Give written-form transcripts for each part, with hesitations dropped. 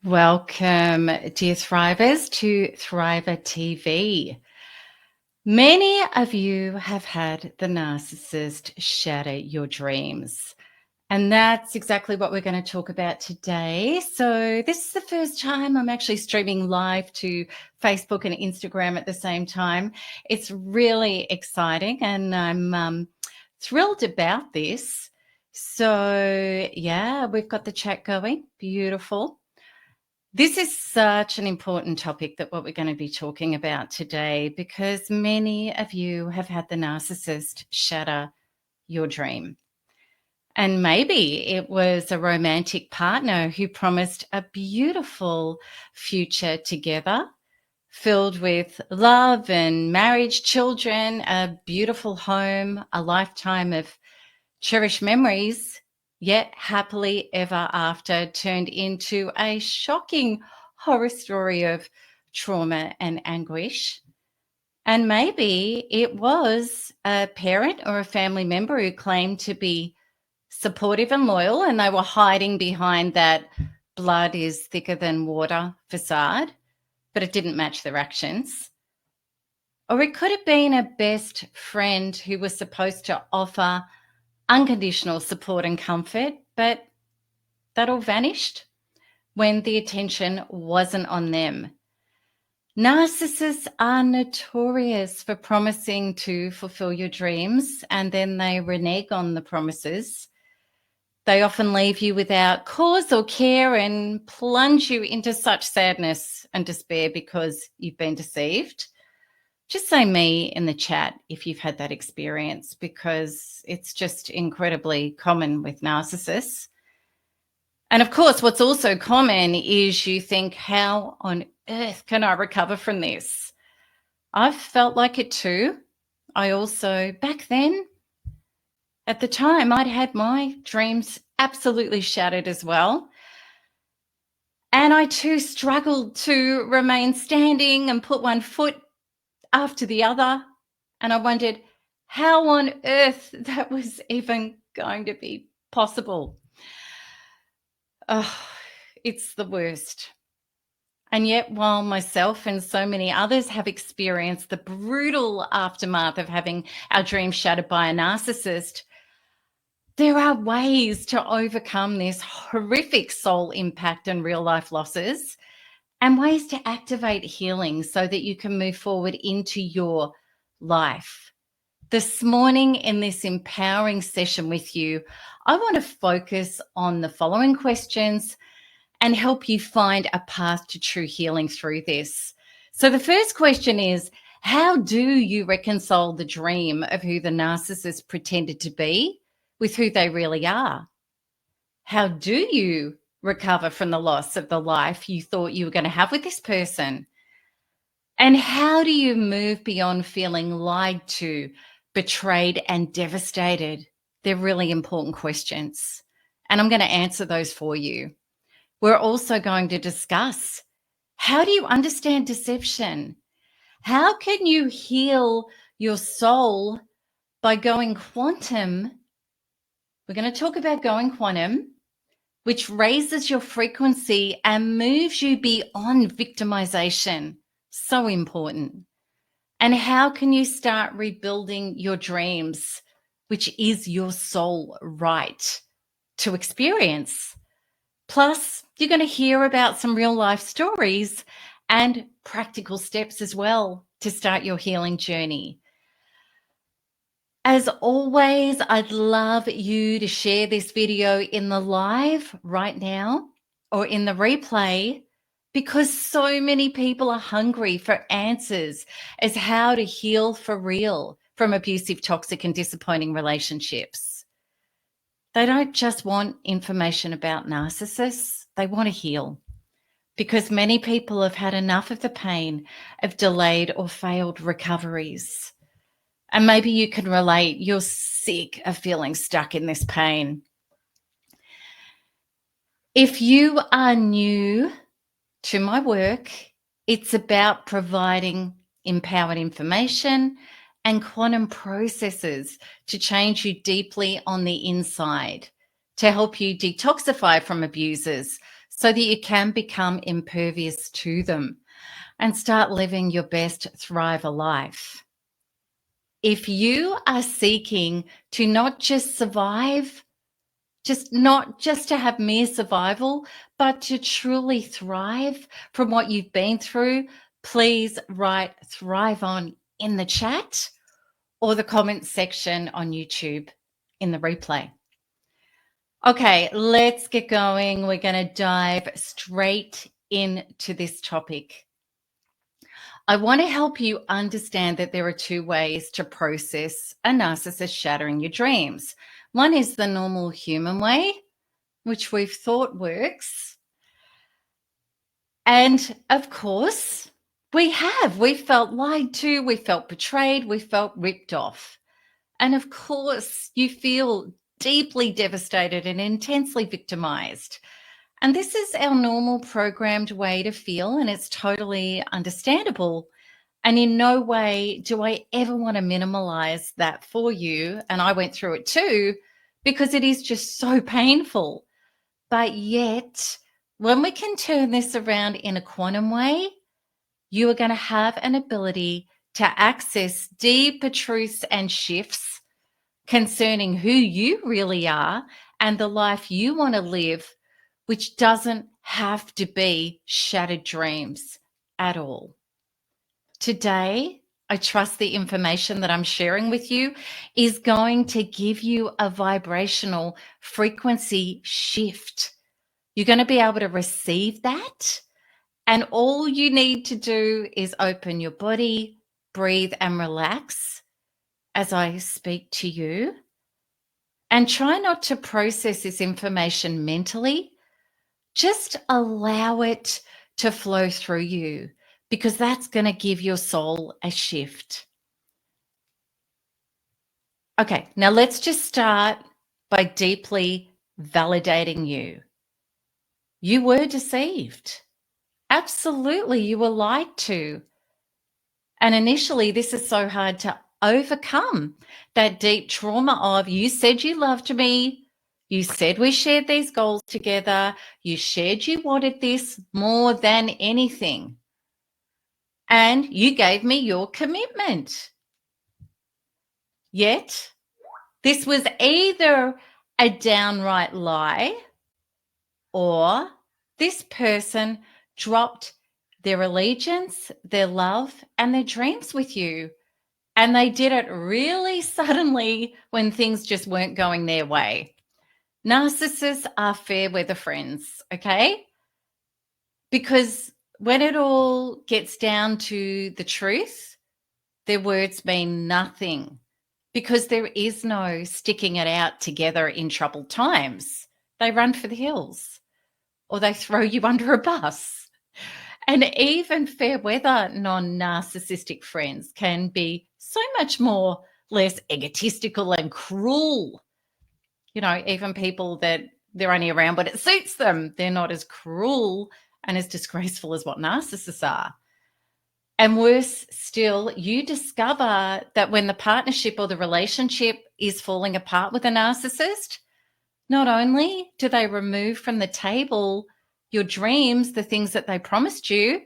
Welcome, dear Thrivers, to ThriverTV. Many of you have had the narcissist shatter your dreams. And that's exactly what we're going to talk about today. So this is the first time I'm actually streaming live to Facebook and Instagram at the same time. It's really exciting and I'm thrilled about this. So yeah, we've got the chat going. Beautiful. This is such an important topic that what we're going to be talking about today, because many of you have had the narcissist shatter your dream. And maybe it was a romantic partner who promised a beautiful future together, filled with love and marriage, children, a beautiful home, a lifetime of cherished memories, yet happily ever after turned into a shocking horror story of trauma and anguish. And maybe it was a parent or a family member who claimed to be supportive and loyal, and they were hiding behind that blood is thicker than water facade, but it didn't match their actions. Or it could have been a best friend who was supposed to offer unconditional support and comfort, but that all vanished when the attention wasn't on them. Narcissists are notorious for promising to fulfill your dreams, and then they renege on the promises. They often leave you without cause or care and plunge you into such sadness and despair because you've been deceived. Just say me in the chat if you've had that experience, because it's just incredibly common with narcissists. And of course, what's also common is you think, how on earth can I recover from this? I've felt like it too. I also, back then, at the time, I'd had my dreams absolutely shattered as well. And I too struggled to remain standing and put one foot after the other. And I wondered how on earth that was even going to be possible. Oh, it's the worst. And yet, while myself and so many others have experienced the brutal aftermath of having our dreams shattered by a narcissist, there are ways to overcome this horrific soul impact and real life losses, and ways to activate healing so that you can move forward into your life. This morning in this empowering session with you, I want to focus on the following questions and help you find a path to true healing through this. So the first question is, how do you reconcile the dream of who the narcissist pretended to be with who they really are? How do you recover from the loss of the life you thought you were going to have with this person? And how do you move beyond feeling lied to, betrayed, and devastated? They're really important questions, and I'm going to answer those for you. We're also going to discuss, how do you understand deception? How can you heal your soul by going quantum? We're going to talk about going quantum, which raises your frequency and moves you beyond victimization. So important. And how can you start rebuilding your dreams, which is your soul right to experience? Plus, you're going to hear about some real life stories and practical steps as well to start your healing journey. As always, I'd love you to share this video in the live right now or in the replay, because so many people are hungry for answers as how to heal for real from abusive, toxic, and disappointing relationships. They don't just want information about narcissists, they want to heal, because many people have had enough of the pain of delayed or failed recoveries. And maybe you can relate, you're sick of feeling stuck in this pain. If you are new to my work, it's about providing empowered information and quantum processes to change you deeply on the inside, to help you detoxify from abusers so that you can become impervious to them and start living your best Thriver life. If you are seeking to not just survive, not just to have mere survival, but to truly thrive from what you've been through, please write Thrive On in the chat or the comment section on YouTube in the replay. Okay, let's get going. We're going to dive straight into this topic. I want to help you understand that there are two ways to process a narcissist shattering your dreams. One is the normal human way, which we've thought works. And of course, we felt lied to, we felt betrayed, we felt ripped off. And of course, you feel deeply devastated and intensely victimized. And this is our normal programmed way to feel, and it's totally understandable. And in no way do I ever want to minimize that for you. And I went through it too, because it is just so painful. But yet, when we can turn this around in a quantum way, you are going to have an ability to access deeper truths and shifts concerning who you really are and the life you want to live, which doesn't have to be shattered dreams at all. Today, I trust the information that I'm sharing with you is going to give you a vibrational frequency shift. You're going to be able to receive that. And all you need to do is open your body, breathe, and relax as I speak to you. And try not to process this information mentally. Just allow it to flow through you, because that's going to give your soul a shift. Okay, now let's just start by deeply validating you. You were deceived. Absolutely, you were lied to. And initially, this is so hard to overcome, that deep trauma of, you said you loved me, you said we shared these goals together, you shared you wanted this more than anything, and you gave me your commitment. Yet, this was either a downright lie, or this person dropped their allegiance, their love, and their dreams with you. And they did it really suddenly when things just weren't going their way. Narcissists are fair weather friends, okay? Because when it all gets down to the truth, their words mean nothing, because there is no sticking it out together in troubled times. They run for the hills, or they throw you under a bus. And even fair weather non-narcissistic friends can be so much more less egotistical and cruel. You know, even people that they're only around when it suits them, they're not as cruel and as disgraceful as what narcissists are. And worse still, you discover that when the partnership or the relationship is falling apart with a narcissist, not only do they remove from the table your dreams, the things that they promised you,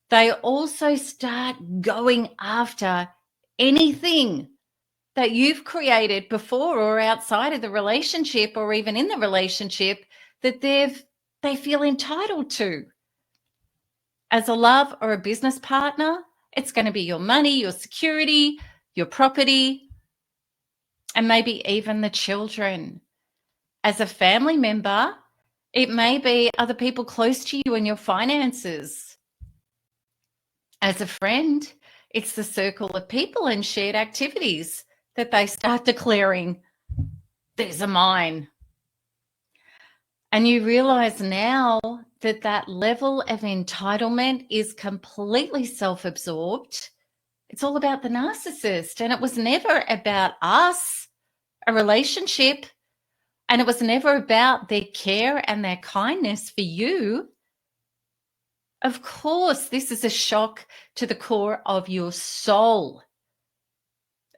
they also start going after anything that you've created before or outside of the relationship, or even in the relationship, that they feel entitled to. As a love or a business partner, it's going to be your money, your security, your property, and maybe even the children. As a family member, it may be other people close to you and your finances. As a friend, it's the circle of people and shared activities that they start declaring, these are mine. And you realize now that that level of entitlement is completely self-absorbed. It's all about the narcissist, and it was never about us, a relationship, and it was never about their care and their kindness for you. Of course, this is a shock to the core of your soul.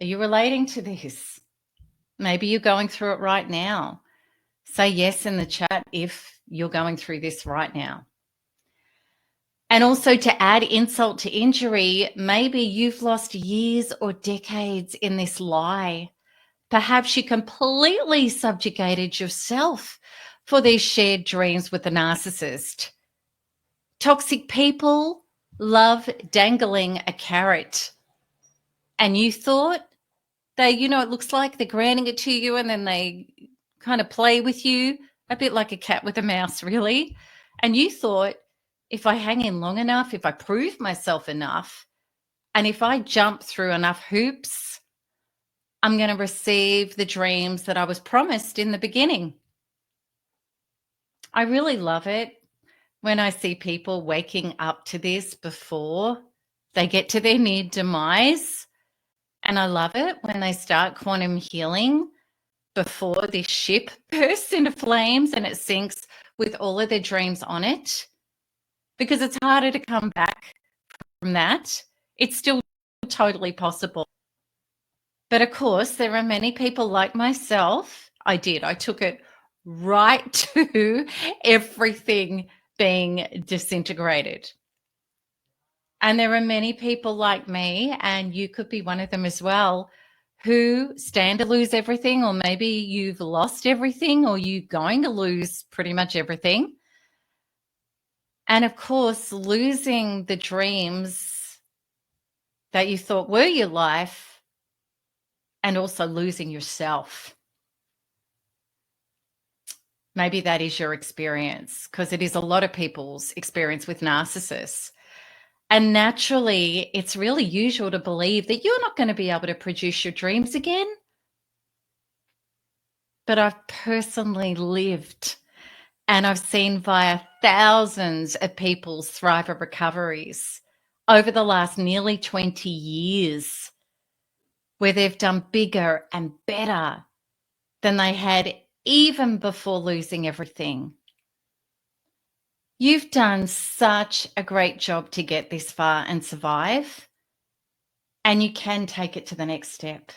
Are you relating to this? Maybe you're going through it right now. Say yes in the chat if you're going through this right now. And also, to add insult to injury, maybe you've lost years or decades in this lie. Perhaps you completely subjugated yourself for these shared dreams with the narcissist. Toxic people love dangling a carrot. And you thought it looks like they're granting it to you and then they kind of play with you, a bit like a cat with a mouse, really. And you thought, if I hang in long enough, if I prove myself enough, and if I jump through enough hoops, I'm going to receive the dreams that I was promised in the beginning. I really love it when I see people waking up to this before they get to their near demise. And I love it when they start quantum healing before this ship bursts into flames and it sinks with all of their dreams on it, because it's harder to come back from that. It's still totally possible. But of course, there are many people like myself. I took it right to everything being disintegrated. And there are many people like me, and you could be one of them as well, who stand to lose everything, or maybe you've lost everything, or you're going to lose pretty much everything. And of course, losing the dreams that you thought were your life, and also losing yourself. Maybe that is your experience, because it is a lot of people's experience with narcissists. And naturally, it's really usual to believe that you're not going to be able to produce your dreams again. But I've personally lived and I've seen via thousands of people's Thriver recoveries over the last nearly 20 years, where they've done bigger and better than they had even before losing everything. You've done such a great job to get this far and survive, and you can take it to the next step.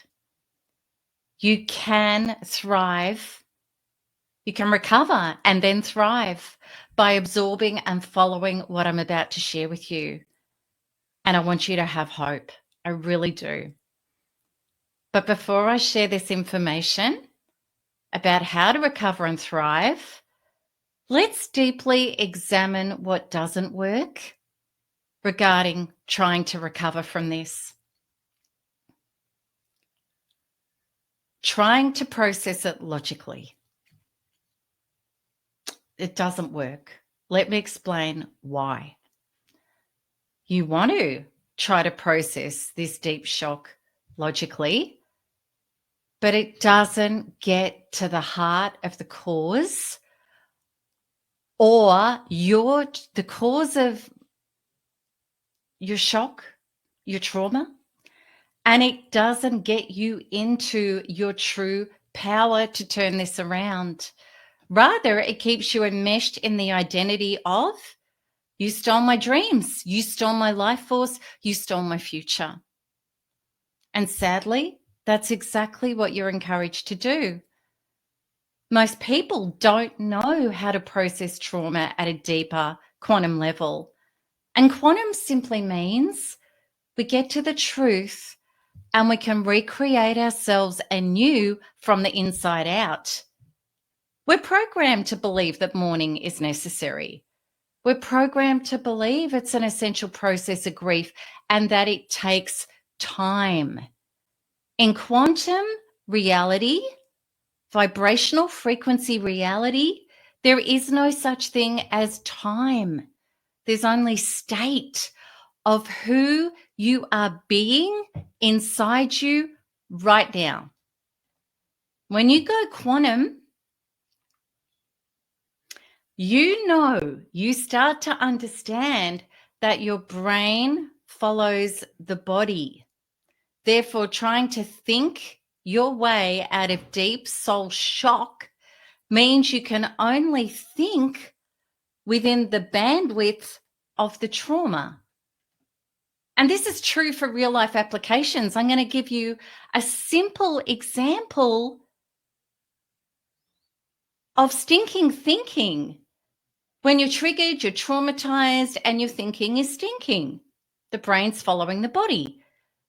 You can thrive. You can recover and then thrive by absorbing and following what I'm about to share with you. And I want you to have hope. I really do. But before I share this information about how to recover and thrive, let's deeply examine what doesn't work regarding trying to recover from this. Trying to process it logically. It doesn't work. Let me explain why. You want to try to process this deep shock logically, but it doesn't get to the heart of the cause or the cause of your shock, your trauma, and it doesn't get you into your true power to turn this around. Rather, it keeps you enmeshed in the identity of, you stole my dreams, you stole my life force, you stole my future. And sadly, that's exactly what you're encouraged to do. Most people don't know how to process trauma at a deeper quantum level. And quantum simply means we get to the truth and we can recreate ourselves anew from the inside out. We're programmed to believe that mourning is necessary. We're programmed to believe it's an essential process of grief and that it takes time. In quantum reality, vibrational frequency reality, there is no such thing as time. There's only state of who you are being inside you right now. When you go quantum, you start to understand that your brain follows the body. Therefore, trying to think your way out of deep soul shock means you can only think within the bandwidth of the trauma. And this is true for real life applications. I'm going to give you a simple example of stinking thinking. When you're triggered, you're traumatized, and your thinking is stinking. The brain's following the body.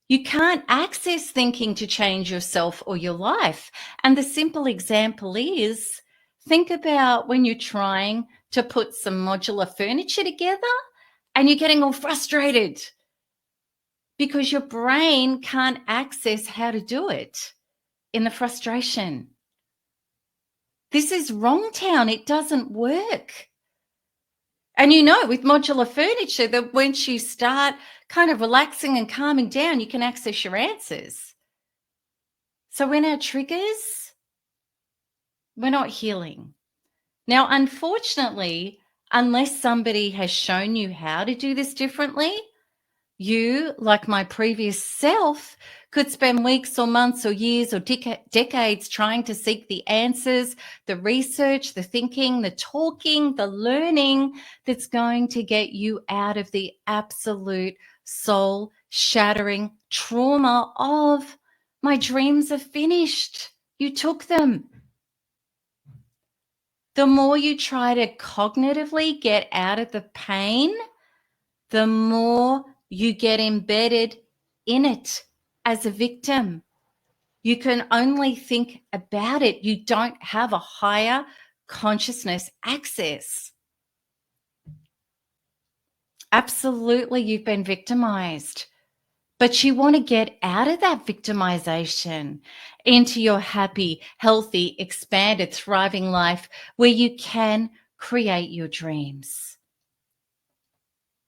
You can't access thinking to change yourself or your life. And the simple example is, think about when you're trying to put some modular furniture together and you're getting all frustrated because your brain can't access how to do it in the frustration. This is wrong town. It doesn't work. And you know, with modular furniture, that once you start kind of relaxing and calming down, you can access your answers. So when our triggers, we're not healing. Now, unfortunately, unless somebody has shown you how to do this differently, you, like my previous self, could spend weeks or months or years or decades trying to seek the answers, the research, the thinking, the talking, the learning that's going to get you out of the absolute soul-shattering trauma of, my dreams are finished. You took them. The more you try to cognitively get out of the pain, the more you get embedded in it as a victim. You can only think about it. You don't have a higher consciousness access. Absolutely, you've been victimized, but you want to get out of that victimization into your happy, healthy, expanded, thriving life where you can create your dreams.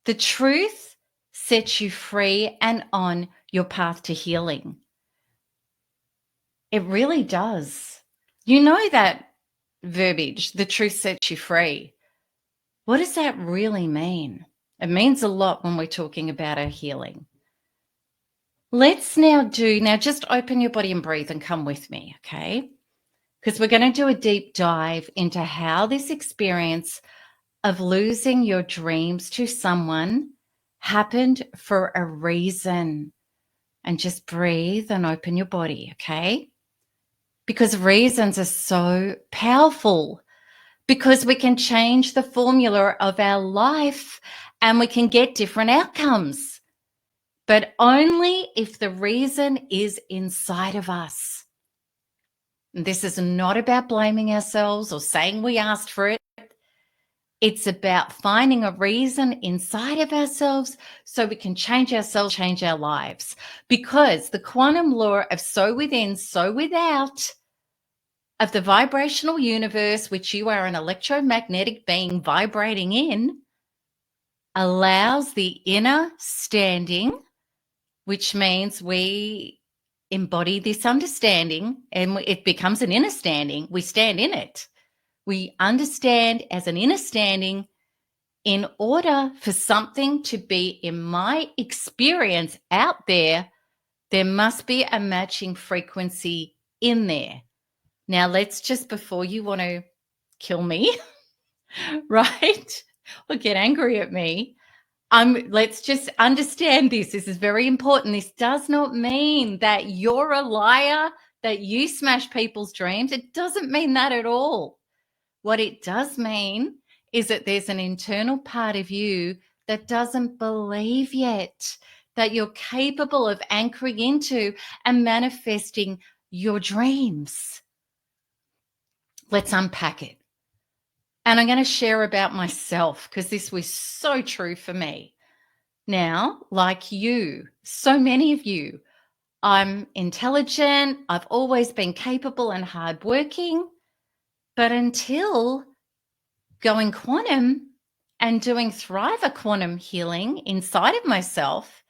The truth sets you free and on your path to healing. It really does. You know that verbiage, the truth sets you free. What does that really mean? It means a lot when we're talking about our healing. Let's now just open your body and breathe and come with me, okay? Because we're going to do a deep dive into how this experience of losing your dreams to someone happened for a reason. And just breathe and open your body, okay? Because reasons are so powerful, because we can change the formula of our life and we can get different outcomes, but only if the reason is inside of us. And this is not about blaming ourselves or saying we asked for it. It's about finding a reason inside of ourselves so we can change ourselves, change our lives. Because the quantum law of so within, so without, of the vibrational universe, which you are an electromagnetic being vibrating in, allows the inner standing, which means we embody this understanding and it becomes an inner standing. We stand in it. We understand as an inner standing. In order for something to be, in my experience, out there, there must be a matching frequency in there. Now, let's just, before you want to kill me, right, or get angry at me, let's just understand this. This is very important. This does not mean that you're a liar, that you smash people's dreams. It doesn't mean that at all. What it does mean is that there's an internal part of you that doesn't believe yet that you're capable of anchoring into and manifesting your dreams. Let's unpack it. And I'm going to share about myself because this was so true for me. Now, like you, so many of you, I'm intelligent. I've always been capable and hardworking. But until going quantum and doing Thriver quantum healing inside of myself,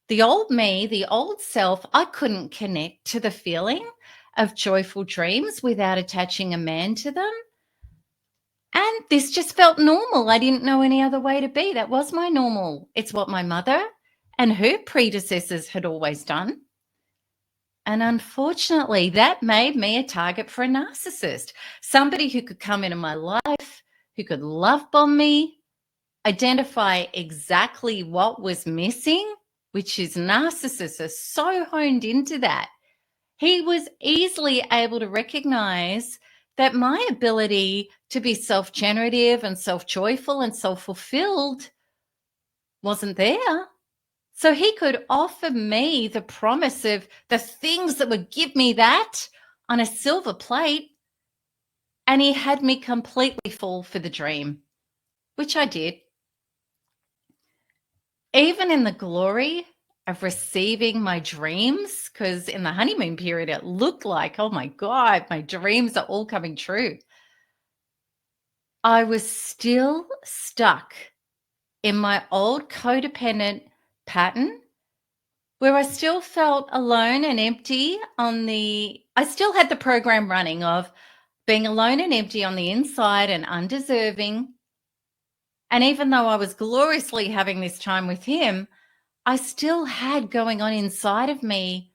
the old me, the old self, I couldn't connect to the feeling of joyful dreams without attaching a man to them. And this just felt normal. I didn't know any other way to be. That was my normal. It's what my mother and her predecessors had always done. And unfortunately, that made me a target for a narcissist, somebody who could come into my life, who could love bomb me, identify exactly what was missing, which is narcissists are so honed into that. He was easily able to recognize that my ability to be self-generative and self-joyful and self-fulfilled wasn't there. So he could offer me the promise of the things that would give me that on a silver plate. And he had me completely fall for the dream, which I did. Even in the glory of receiving my dreams, because in the honeymoon period, it looked like, oh my God, my dreams are all coming true. I was still stuck in my old codependent pattern where I still felt alone and empty I still had the program running of being alone and empty on the inside and undeserving. And even though I was gloriously having this time with him, I still had going on inside of me,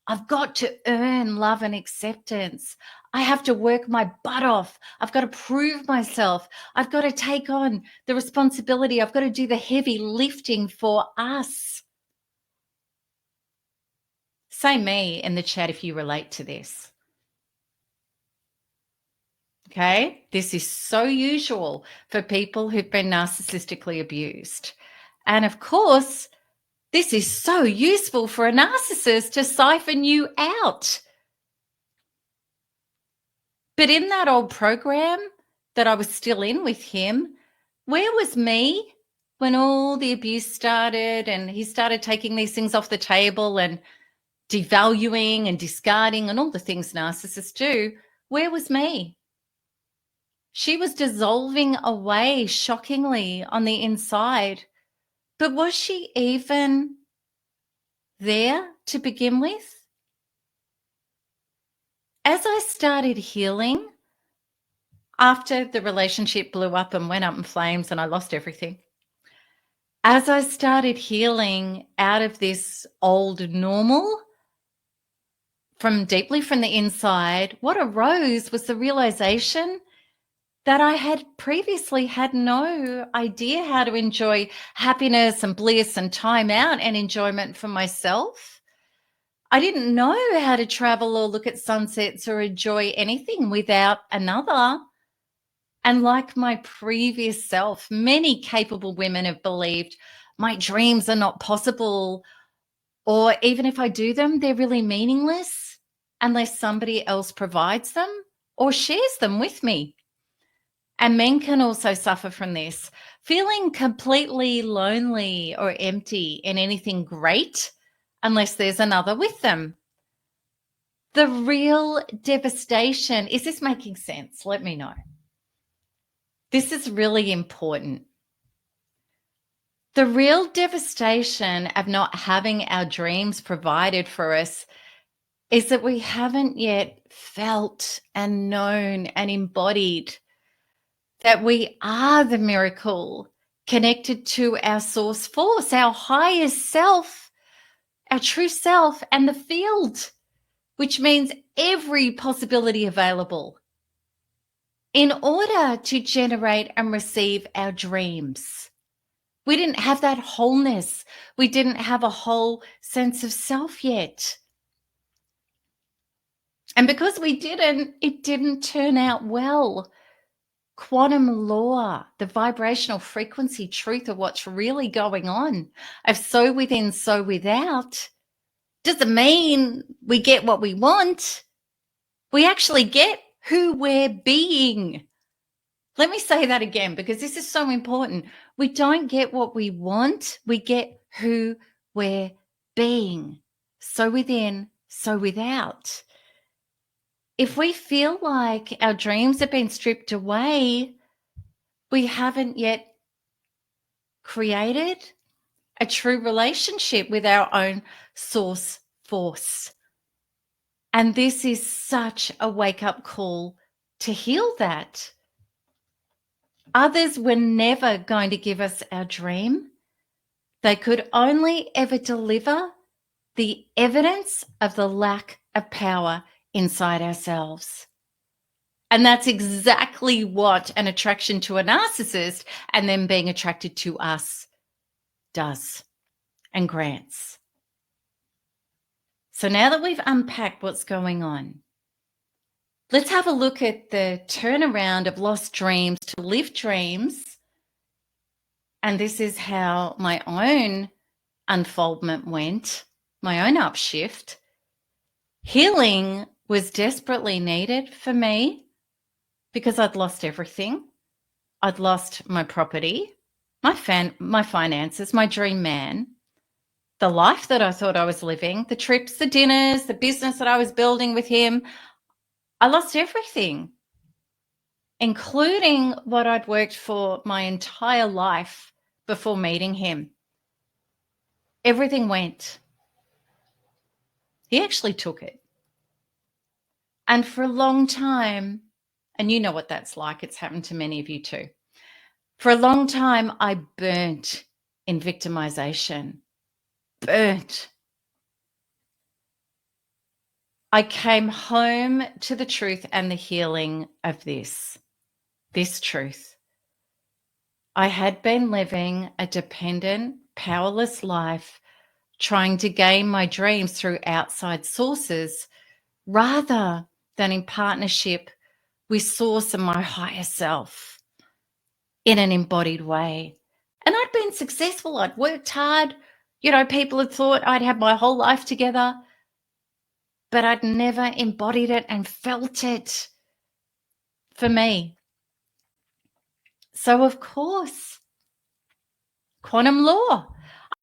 I've got to earn love and acceptance. I have to work my butt off. I've got to prove myself. I've got to take on the responsibility. I've got to do the heavy lifting for us. Say me in the chat if you relate to this. Okay, this is so usual for people who've been narcissistically abused. And of course, this is so useful for a narcissist to siphon you out. But in that old program that I was still in with him, where was me when all the abuse started and he started taking these things off the table and devaluing and discarding and all the things narcissists do? Where was me? She was dissolving away shockingly on the inside. But was she even there to begin with? As I started healing, after the relationship blew up and went up in flames and I lost everything, as I started healing out of this old normal from deeply from the inside, what arose was the realization that I had previously had no idea how to enjoy happiness and bliss and time out and enjoyment for myself. I didn't know how to travel or look at sunsets or enjoy anything without another. And like my previous self, many capable women have believed my dreams are not possible, or even if I do them, they're really meaningless unless somebody else provides them or shares them with me. And men can also suffer from this, feeling completely lonely or empty in anything great unless there's another with them. The real devastation, is this making sense? Let me know. This is really important. The real devastation of not having our dreams provided for us is that we haven't yet felt and known and embodied that we are the miracle connected to our source force, our highest self, our true self, and the field, which means every possibility available in order to generate and receive our dreams. We didn't have that wholeness. We didn't have a whole sense of self yet. And because we didn't, it didn't turn out well. Quantum law, the vibrational frequency truth of what's really going on, of so within, so without, doesn't mean we get what we want. We actually get who we're being. Let me say that again, because this is so important. We don't get what we want. We get who we're being. So within, so without. If we feel like our dreams have been stripped away, we haven't yet created a true relationship with our own source force. And this is such a wake-up call to heal that. Others were never going to give us our dream. They could only ever deliver the evidence of the lack of power inside ourselves. And that's exactly what an attraction to a narcissist and them being attracted to us does and grants. So now that we've unpacked what's going on, Let's have a look at the turnaround of lost dreams to live dreams. And this is how my own unfoldment went, my own upshift. Healing was desperately needed for me because I'd lost everything. I'd lost my property, my finances, my dream man, the life that I thought I was living, the trips, the dinners, the business that I was building with him. I lost everything, including what I'd worked for my entire life before meeting him. Everything went. He actually took it. And for a long time, and you know what that's like, it's happened to many of you too. For a long time, I burnt in victimization. Burnt. I came home to the truth and the healing of this truth. I had been living a dependent, powerless life, trying to gain my dreams through outside sources rather than in partnership with Source and my higher self in an embodied way. And I'd been successful. I'd worked hard. People had thought I'd had my whole life together, but I'd never embodied it and felt it for me. So, of course, quantum law.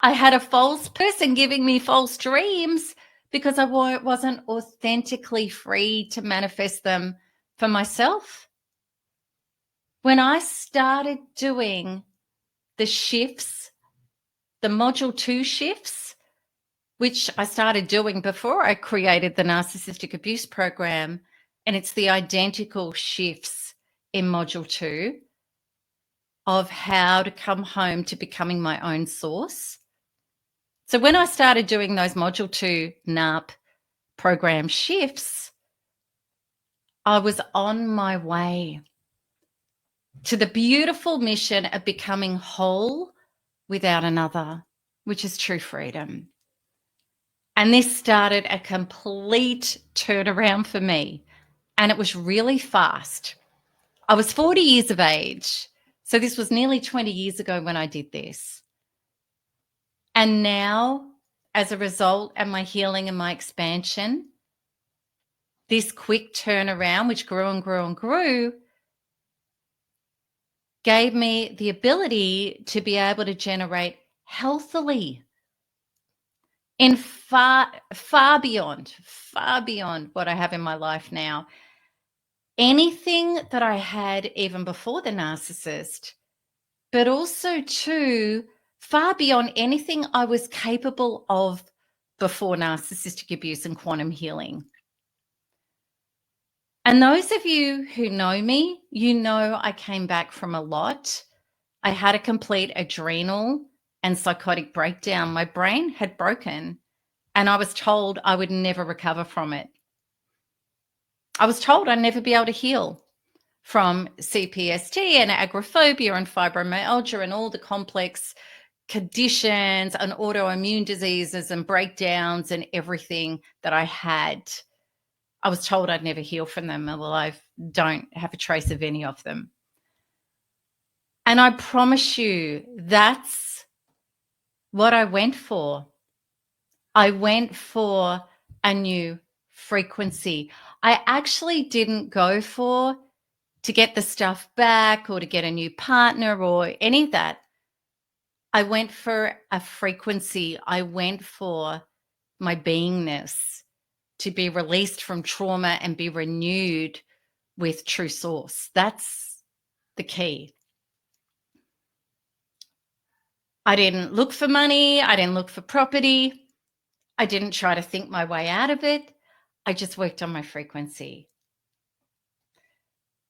I had a false person giving me false dreams because I wasn't authentically free to manifest them for myself. When I started doing the shifts, the module 2 shifts, which I started doing before I created the narcissistic abuse program, and it's the identical shifts in module 2 of how to come home to becoming my own source. So when I started doing those module 2 NARP program shifts, I was on my way to the beautiful mission of becoming whole without another, which is true freedom. And this started a complete turnaround for me. And it was really fast. I was 40 years of age. So this was nearly 20 years ago when I did this. And now, as a result of my healing and my expansion, this quick turnaround, which grew and grew and grew, gave me the ability to be able to generate healthily in far beyond what I have in my life now. Anything that I had even before the narcissist, but also too far beyond anything I was capable of before narcissistic abuse and quantum healing. And those of you who know me, you know I came back from a lot. I had a complete adrenal and psychotic breakdown. My brain had broken, and I was told I would never recover from it. I was told I'd never be able to heal from CPST and agoraphobia and fibromyalgia and all the complex conditions and autoimmune diseases and breakdowns and everything that I had. I was told I'd never heal from them. Well, I don't have a trace of any of them. And I promise you, that's what I went for. I went for a new frequency. I actually didn't go for to get the stuff back or to get a new partner or any of that. I went for a frequency. I went for my beingness to be released from trauma and be renewed with true source. That's the key. I didn't look for money. I didn't look for property. I didn't try to think my way out of it. I just worked on my frequency.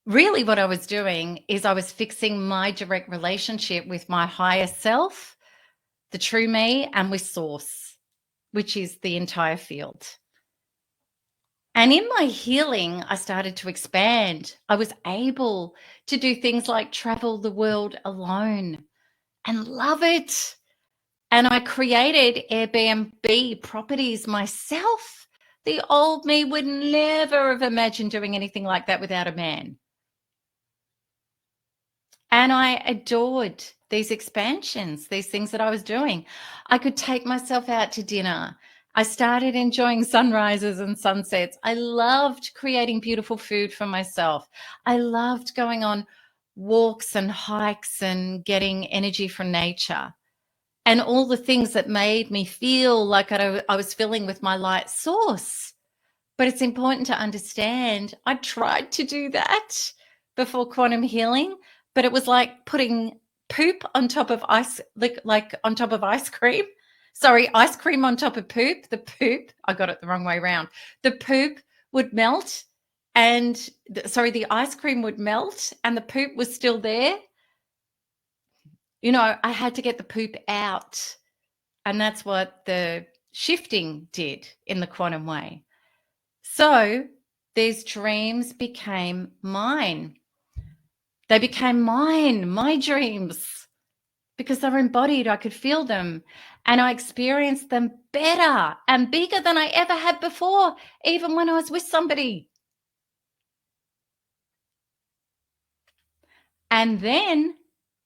Really, what I was doing is I was fixing my direct relationship with my higher self, the true me, and with source, which is the entire field. And in my healing, I started to expand. I was able to do things like travel the world alone and love it. And I created Airbnb properties myself The old me would never have imagined doing anything like that without a man. And I adored these expansions, these things that I was doing. I could take myself out to dinner. I started enjoying sunrises and sunsets. I loved creating beautiful food for myself. I loved going on walks and hikes and getting energy from nature and all the things that made me feel like I was filling with my light source. But it's important to understand I tried to do that before quantum healing, but it was like putting poop on top of ice, like on top of ice cream. Sorry, ice cream on top of poop. The poop, I got it the wrong way around. The poop would melt and the ice cream would melt and the poop was still there. You know, I had to get the poop out. And that's what the shifting did in the quantum way. So these dreams became mine. They became mine, my dreams, because they were embodied. I could feel them and I experienced them better and bigger than I ever had before, even when I was with somebody. And then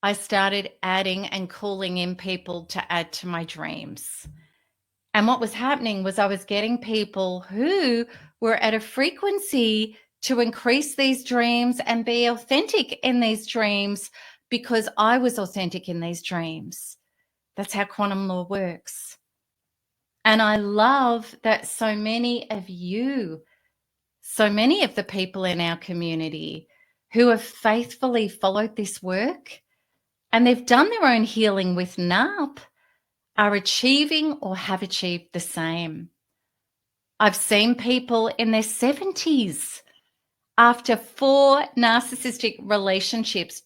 I started adding and calling in people to add to my dreams. And what was happening was I was getting people who were at a frequency to increase these dreams and be authentic in these dreams because I was authentic in these dreams. That's how quantum law works. And I love that so many of you, so many of the people in our community who have faithfully followed this work and they've done their own healing with NARP are achieving or have achieved the same. I've seen people in their 70s after 4 narcissistic relationships,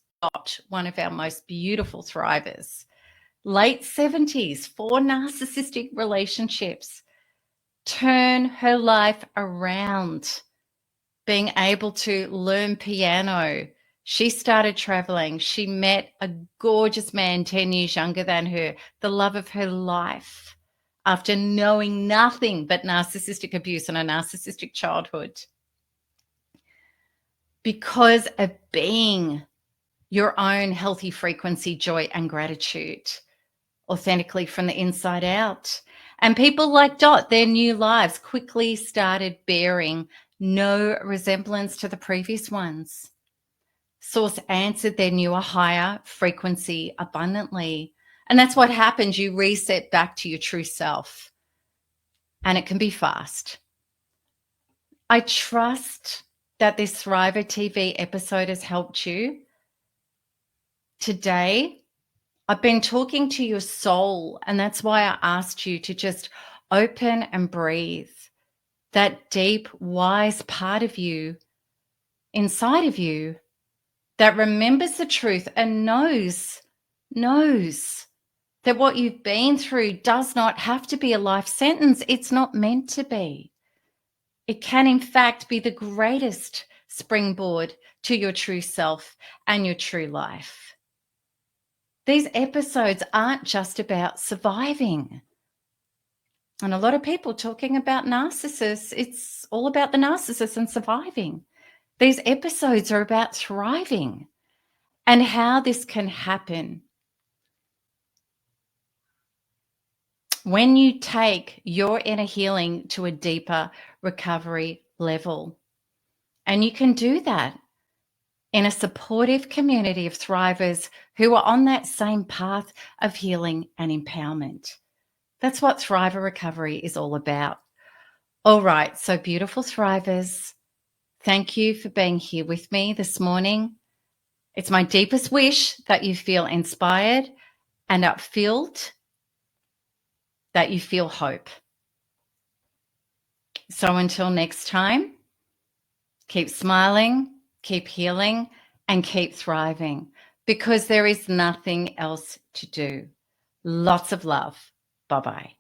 one of our most beautiful thrivers. Late 70s, 4 narcissistic relationships, turn her life around, being able to learn piano. She started traveling. She met a gorgeous man 10 years younger than her, the love of her life, after knowing nothing but narcissistic abuse and a narcissistic childhood. Because of being your own healthy frequency, joy, and gratitude, authentically from the inside out. And people like Dot, their new lives quickly started bearing no resemblance to the previous ones. Source answered their newer, higher frequency abundantly. And that's what happens. You reset back to your true self. And it can be fast. I trust that this ThriverTV episode has helped you. Today, I've been talking to your soul, and that's why I asked you to just open and breathe. That deep, wise part of you inside of you that remembers the truth and knows that what you've been through does not have to be a life sentence. It's not meant to be. It can, in fact, be the greatest springboard to your true self and your true life. These episodes aren't just about surviving. And a lot of people talking about narcissists, it's all about the narcissist and surviving. These episodes are about thriving and how this can happen when you take your inner healing to a deeper recovery level. And you can do that in a supportive community of thrivers who are on that same path of healing and empowerment. That's what Thriver Recovery is all about. All right, so beautiful thrivers, thank you for being here with me this morning. It's my deepest wish that you feel inspired and upfilled, that you feel hope. So until next time, keep smiling, keep healing, and keep thriving, because there is nothing else to do. Lots of love. Bye-bye.